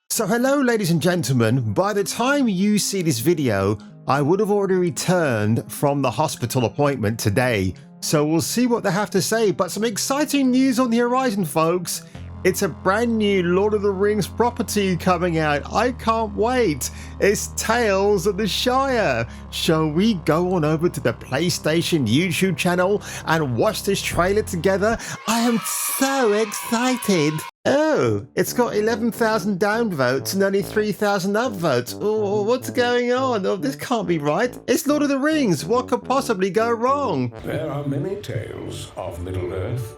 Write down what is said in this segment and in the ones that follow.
So hello ladies and gentlemen, by the time you see this video, I would have already returned from the hospital appointment today. So we'll see what they have to say, but some exciting news on the horizon, folks. It's a brand new Lord of the Rings property coming out. I can't wait. It's Tales of the Shire. Shall we go on over to the PlayStation YouTube channel and watch this trailer together? I am so excited. Oh, it's got 11,000 downvotes and only 3,000 upvotes. Oh, what's going on? Oh, this can't be right. It's Lord of the Rings. What could possibly go wrong? There are many tales of Middle-earth.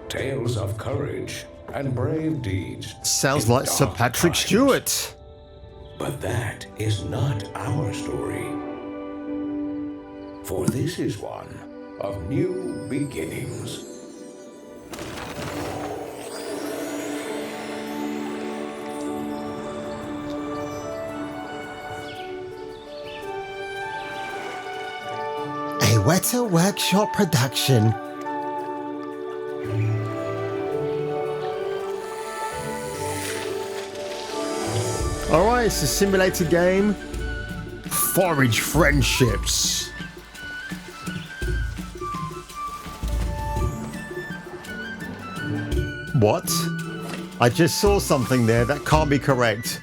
Tales of courage and brave deeds. Sounds like Sir Patrick Stewart. But that is not our story. For this is one of new beginnings. A WETA Workshop production. Alright, it's a simulator game. Forage friendships. What? I just saw something there that can't be correct.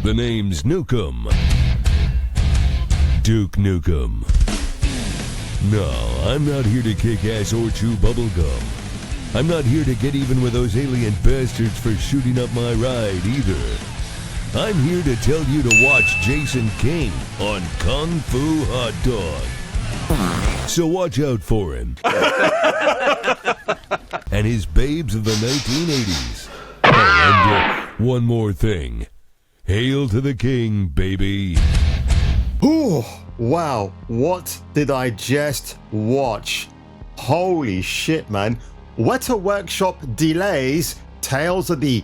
The name's Nukem. Duke Nukem. No, I'm not here to kick ass or chew bubblegum. I'm not here to get even with those alien bastards for shooting up my ride either. I'm here to tell you to watch Jason King on Kung Fu Hot Dog. So watch out for him. And his babes of the 1980s. Oh, and one more thing. Hail to the king, baby. Ooh, wow, what did I just watch? Holy shit, man. WETA Workshop delays Tales of the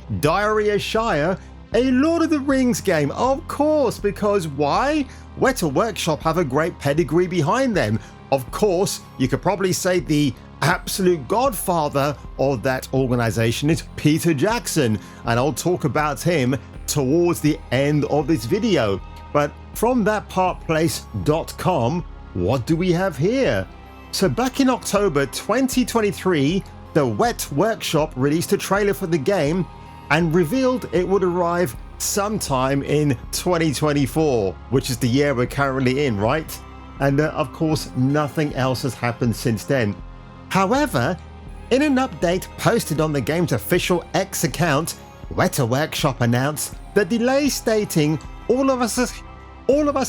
Shire, a Lord of the Rings game. Of course, because why? WETA Workshop have a great pedigree behind them. Of course, you could probably say the absolute godfather of that organization is Peter Jackson, and I'll talk about him towards the end of this video. But from thatpartplace.com, what do we have here? So back in October 2023, the WETA Workshop released a trailer for the game and revealed it would arrive sometime in 2024, which is the year we're currently in, right? And of course, nothing else has happened since then. However, in an update posted on the game's official X account, WETA Workshop announced the delay, stating, all of us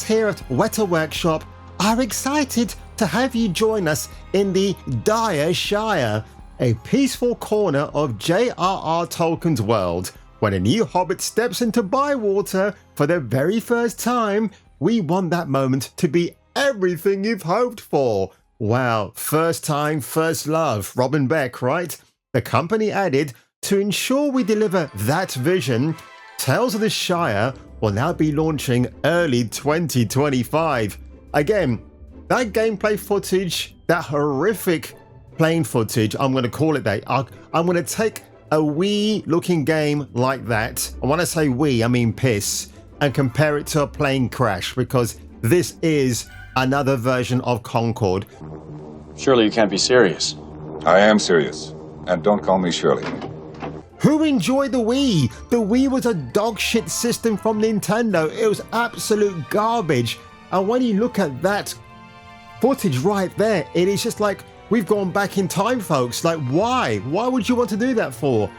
here at WETA Workshop are excited to have you join us in the Shire, a peaceful corner of J.r.r. Tolkien's world. When a new Hobbit steps into Bywater for the very first time, we want that moment to be everything you've hoped for. Wow, first time, first love, Robin Beck, right? The company added, to ensure we deliver that vision, Tales of the Shire will now be launching early 2025. Again, that gameplay footage, that horrific playing footage, I'm going to call it that. I'm going to take a Wii looking game like that, and when I say Wii, I mean piss, and compare it to a plane crash, because this is another version of Concord. Surely you can't be serious. I am serious, and don't call me Shirley. Who enjoyed the Wii? The Wii was a dog shit system from Nintendo. It was absolute garbage. And when you look at that footage right there, it is just like, we've gone back in time, folks. Like, why? Why would you want to do that for?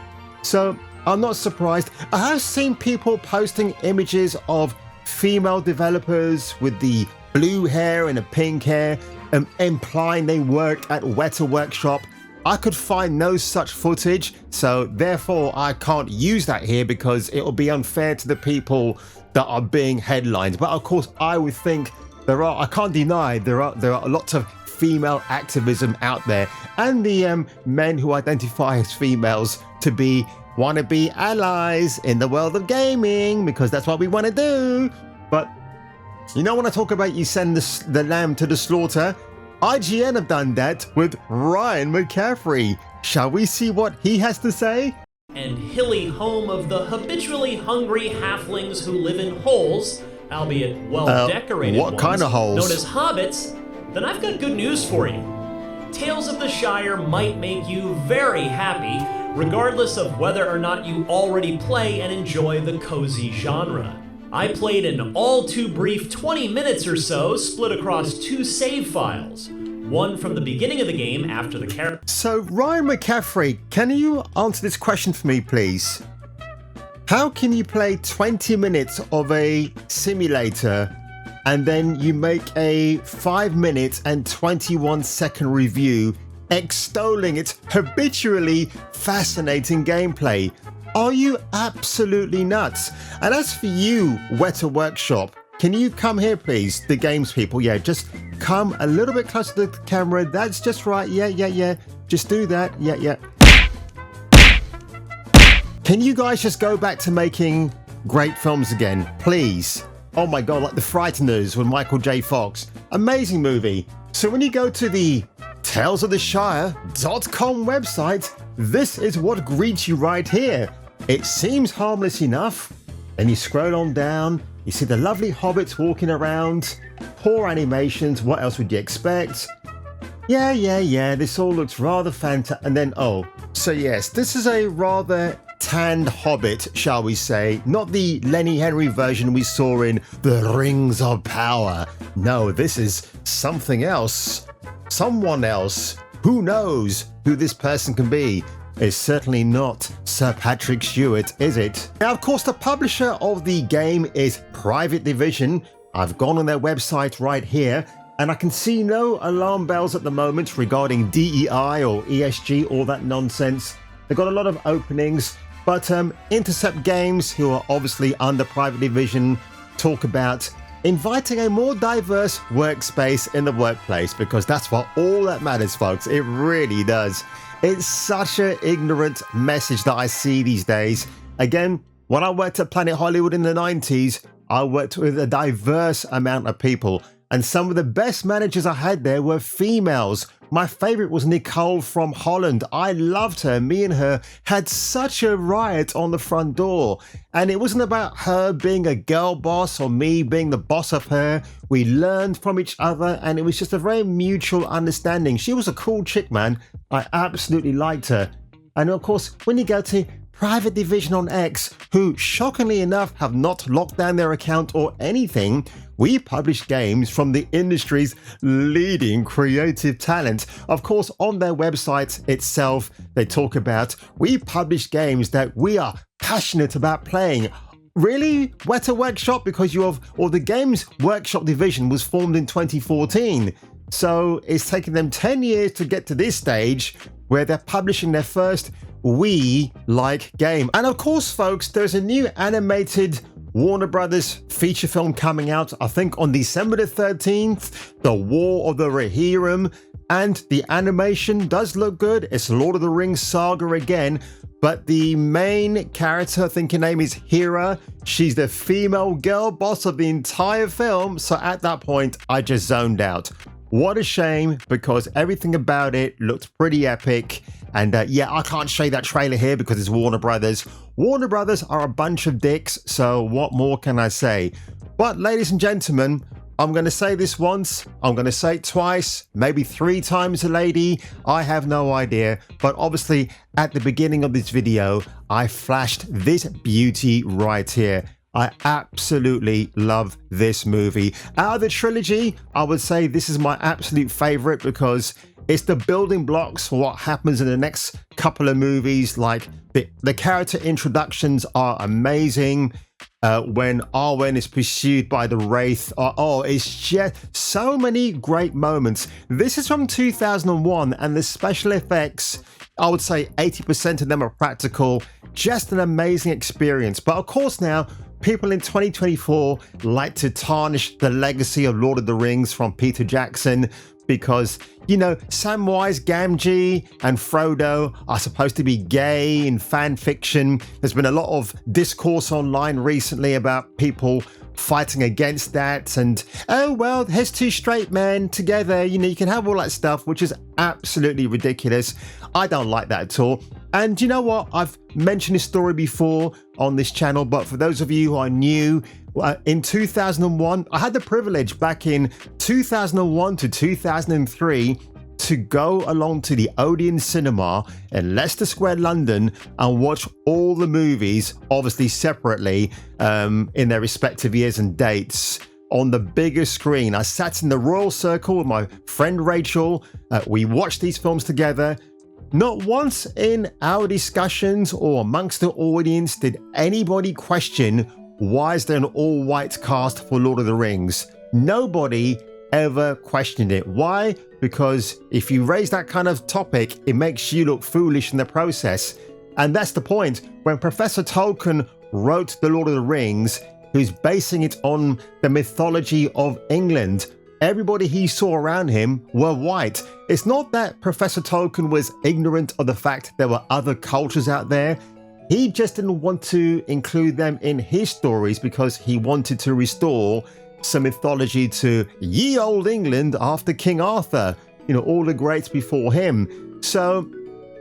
So I'm not surprised. I have seen people posting images of female developers with the blue hair and the pink hair, implying they worked at WETA Workshop. I could find no such footage, so therefore I can't use that here because it will be unfair to the people that are being headlined. But of course, I would think I can't deny there are lots of female activism out there, and the men who identify as females to want to be allies in the world of gaming, because that's what we want to do. But you know, when I talk about you send the lamb to the slaughter, IGN have done that with Ryan McCaffrey. Shall we see what he has to say? And hilly home of the habitually hungry halflings who live in holes, albeit well-decorated what ones, kind of holes? known as hobbits, then I've got good news for you. Tales of the Shire might make you very happy, regardless of whether or not you already play and enjoy the cozy genre. I played an all too brief 20 minutes or so, split across 2 save files. One from the beginning of the game after the character. So Ryan McCaffrey, can you answer this question for me, please? How can you play 20 minutes of a simulator and then you make a 5 minute and 21 second review extolling its habitually fascinating gameplay? Are you absolutely nuts? And as for you, WETA Workshop, can you come here, please? The games people, yeah, just come a little bit closer to the camera. That's just right. Yeah. Just do that. Yeah. Can you guys just go back to making great films again, please? Oh my God, like The Frighteners with Michael J. Fox. Amazing movie. So when you go to the talesoftheshire.com website, this is what greets you right here. It seems harmless enough. Then you scroll on down, you see the lovely hobbits walking around, poor animations, what else would you expect? Yeah, this all looks rather fantastic. And then, so yes, this is a rather tanned hobbit, shall we say, not the Lenny Henry version we saw in The Rings of Power. No, this is something else. Someone else. Who knows who this person can be? It's certainly not Sir Patrick Stewart, is it? Now, of course, the publisher of the game is Private Division. I've gone on their website right here, and I can see no alarm bells at the moment regarding DEI or ESG, all that nonsense. They've got a lot of openings, but Intercept Games, who are obviously under Private Division, talk about inviting a more diverse workspace in the workplace, because that's what all that matters, folks. It really does. It's such an ignorant message that I see these days. Again, when I worked at Planet Hollywood in the 90s, I worked with a diverse amount of people, and some of the best managers I had there were females. My favorite was Nicole from Holland. I loved her. Me and her had such a riot on the front door. And it wasn't about her being a girl boss or me being the boss of her. We learned from each other, and it was just a very mutual understanding. She was a cool chick, man. I absolutely liked her. And of course, when you go to Private Division on X, who shockingly enough have not locked down their account or anything, we publish games from the industry's leading creative talent. Of course, on their website itself, they talk about, we publish games that we are passionate about playing. Really? WETA Workshop? Because the Games Workshop division was formed in 2014. So it's taken them 10 years to get to this stage where they're publishing their first We Like game. And of course, folks, there's a new animated Warner Brothers feature film coming out, I think on December the 13th, The War of the Rohirrim, and the animation does look good. It's Lord of the Rings saga again, but the main character, I think her name is Hera, she's the female girl boss of the entire film, so at that point, I just zoned out. What a shame, because everything about it looked pretty epic. And yeah, I can't show you that trailer here because it's Warner Brothers. Warner Brothers are a bunch of dicks, so what more can I say? But ladies and gentlemen, I'm going to say this once, I'm going to say it twice, maybe 3 times a lady, I have no idea. But obviously, at the beginning of this video, I flashed this beauty right here. I absolutely love this movie. Out of the trilogy, I would say this is my absolute favorite because It's the building blocks for what happens in the next couple of movies. Like the character introductions are amazing. When Arwen is pursued by the Wraith. It's just so many great moments. This is from 2001, and the special effects, I would say 80% of them are practical. Just an amazing experience. But of course now, people in 2024 like to tarnish the legacy of Lord of the Rings from Peter Jackson because, you know, Samwise Gamgee and Frodo are supposed to be gay in fan fiction. There's been a lot of discourse online recently about people fighting against that and, oh, well, here's two straight men together. You know, you can have all that stuff, which is absolutely ridiculous. I don't like that at all. And you know what? I've mentioned this story before on this channel, but for those of you who are new, in 2001, I had the privilege back in 2001 to 2003 to go along to the Odeon Cinema in Leicester Square, London, and watch all the movies, obviously separately, in their respective years and dates, on the biggest screen. I sat in the Royal Circle with my friend Rachel. We watched these films together. Not once in our discussions or amongst the audience did anybody question, why is there an all-white cast for Lord of the Rings? Nobody ever questioned it. Why? Because if you raise that kind of topic, it makes you look foolish in the process. And that's the point. When Professor Tolkien wrote The Lord of the Rings, who's basing it on the mythology of England, everybody he saw around him were white. It's not that Professor Tolkien was ignorant of the fact there were other cultures out there. He just didn't want to include them in his stories because he wanted to restore some mythology to ye old England after King Arthur, you know, all the greats before him. So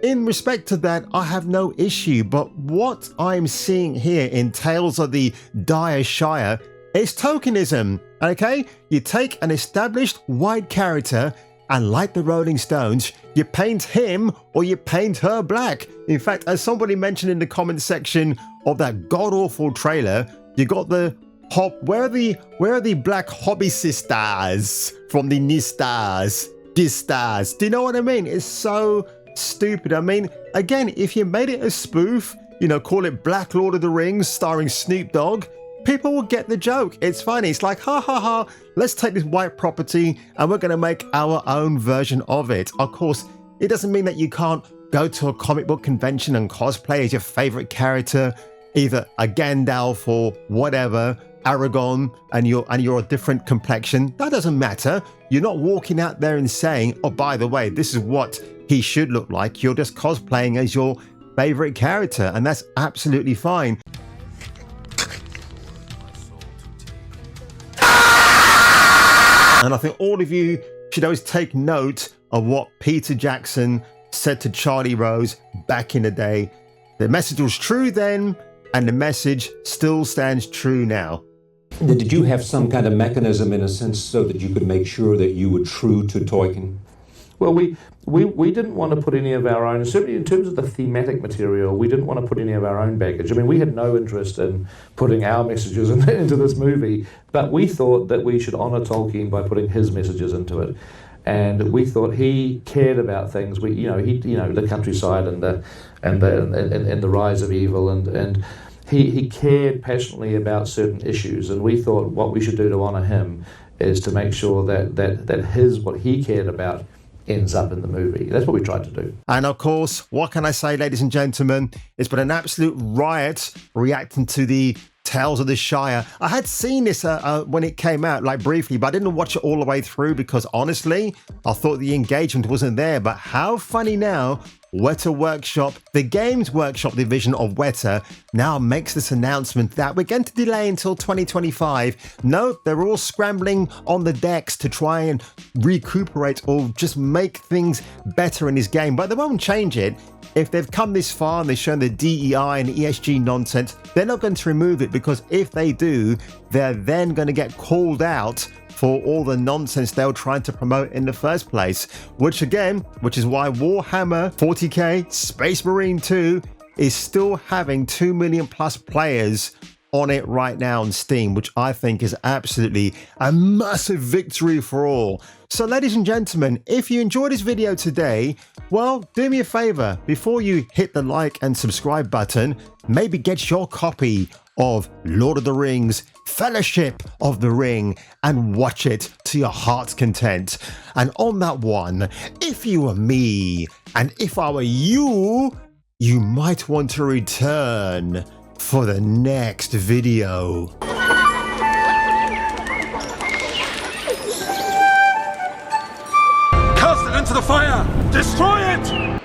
in respect to that, I have no issue. But what I'm seeing here in Tales of the Dire Shire is tokenism. Okay, you take an established white character and, like the Rolling Stones, you paint him or you paint her black. In fact, as somebody mentioned in the comment section of that god-awful trailer, you got the where are the black Hobbit sisters from the Nistas, Gistas? Do you know what I mean? It's so stupid. I mean, again, if you made it a spoof, you know, call it Black Lord of the Rings starring Snoop Dogg, people will get the joke. It's funny. It's like, ha ha ha, let's take this white property and we're going to make our own version of it. Of course, it doesn't mean that you can't go to a comic book convention and cosplay as your favorite character, either a Gandalf or whatever, Aragorn, and you're a different complexion. That doesn't matter. You're not walking out there and saying, oh, by the way, this is what he should look like. You're just cosplaying as your favorite character, and that's absolutely fine. And I think all of you should always take note of what Peter Jackson said to Charlie Rose back in the day. The message was true then, and the message still stands true now. Did you have some kind of mechanism, in a sense, so that you could make sure that you were true to Tolkien? Well, we didn't want to put any of our own, certainly in terms of the thematic material, we didn't want to put any of our own baggage. I mean, we had no interest in putting our messages into this movie, but we thought that we should honour Tolkien by putting his messages into it. And we thought he cared about things. The countryside and the rise of evil, and he cared passionately about certain issues. And we thought what we should do to honour him is to make sure that what he cared about ends up in the movie. That's what we tried to do. And of course, what can I say, ladies and gentlemen? It's been an absolute riot reacting to the Tales of the Shire. I had seen this when it came out, like briefly, but I didn't watch it all the way through because honestly, I thought the engagement wasn't there. But how funny now, WETA Workshop, the Games Workshop division of WETA, now makes this announcement that we're going to delay until 2025. No, they're all scrambling on the decks to try and recuperate or just make things better in this game, but they won't change it. If they've come this far and they've shown the DEI and ESG nonsense, they're not going to remove it, because if they do, they're then going to get called out for all the nonsense they were trying to promote in the first place. Which is why Warhammer 40k Space Marine 2 is still having 2 million plus players on it right now on Steam, which I think is absolutely a massive victory for all. So ladies and gentlemen, if you enjoyed this video today, well, do me a favor, before you hit the like and subscribe button, maybe get your copy of Lord of the Rings, Fellowship of the Ring, and watch it to your heart's content. And on that one, if you were me, and if I were you, you might want to return for the next video. Cast it into the fire! Destroy it!